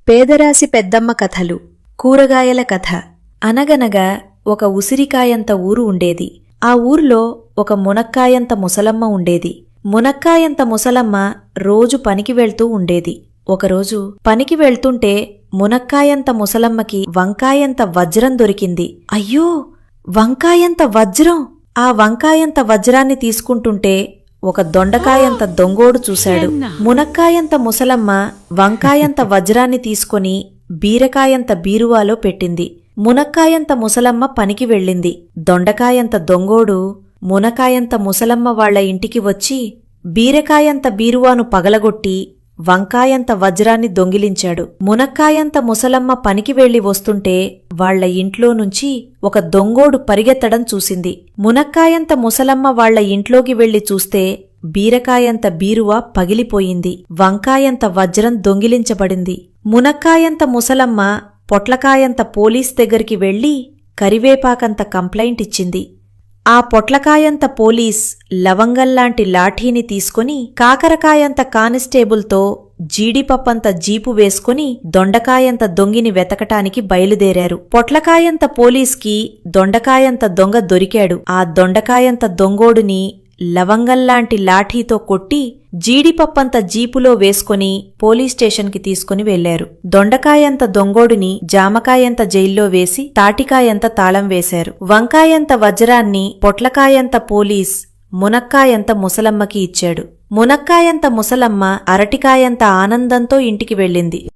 పేదరాశి పెద్దమ్మ కథలు. కూరగాయల కథ. అనగనగా ఒక ఉసిరికాయంత ఊరు ఉండేది. ఆ ఊర్లో ఒక మునక్కాయంత ముసలమ్మ ఉండేది. మునక్కాయంత ముసలమ్మ రోజు పనికి వెళ్తూ ఉండేది. ఒకరోజు పనికి వెళ్తుంటే మునక్కాయంత ముసలమ్మకి వంకాయంత వజ్రం దొరికింది. అయ్యో, వంకాయంత వజ్రం! ఆ వంకాయంత వజ్రాన్ని తీసుకుంటుంటే ఒక దొండకాయంత దొంగోడు చూశాడు. మునక్కాయంత ముసలమ్మ వంకాయంత వజ్రాన్ని తీసుకొని బీరకాయంత బీరువాలో పెట్టింది. మునక్కాయంత ముసలమ్మ పనికి వెళ్ళింది. దొండకాయంత దొంగోడు మునకాయంత ముసలమ్మ వాళ్ల ఇంటికి వచ్చి బీరకాయంత బీరువాను పగలగొట్టి వంకాయంత వజ్రాన్ని దొంగిలించాడు. మునక్కాయంత ముసలమ్మ పనికి వెళ్లి వస్తుంటే వాళ్ల ఇంట్లో నుంచి ఒక దొంగోడు పరిగెత్తడం చూసింది. మునక్కాయంత ముసలమ్మ వాళ్ల ఇంట్లోకి వెళ్లి చూస్తే బీరకాయంత బీరువా పగిలిపోయింది. వంకాయంత వజ్రం దొంగిలించబడింది. మునక్కాయంత ముసలమ్మ పొట్లకాయంత పోలీస్ దగ్గరికి వెళ్లి కరివేపాకంత కంప్లైంట్ ఇచ్చింది. ఆ పొట్లకాయంత పోలీస్ లవంగల్లాంటి లాఠీని తీసుకుని కాకరకాయంత కానిస్టేబుల్తో జీడిపప్పంత జీపు వేసుకుని దొండకాయంత దొంగిని వెతకటానికి బయలుదేరారు. పొట్లకాయంత పోలీస్కి దొండకాయంత దొంగ దొరికాడు. ఆ దొండకాయంత దొంగోడుని లవంగల్లాంటి లాఠీతో కొట్టి జీడిపప్పంత జీపులో వేసుకుని పోలీస్ స్టేషన్కి తీసుకుని వెళ్లారు. దొండకాయంత దొంగోడిని జామకాయంత జైల్లో వేసి తాటికాయంత తాళం వేశారు. వంకాయంత వజ్రాన్ని పొట్లకాయంత పోలీస్ మునక్కాయంత ముసలమ్మకి ఇచ్చాడు. మునక్కాయంత ముసలమ్మ అరటికాయంత ఆనందంతో ఇంటికి వెళ్ళింది.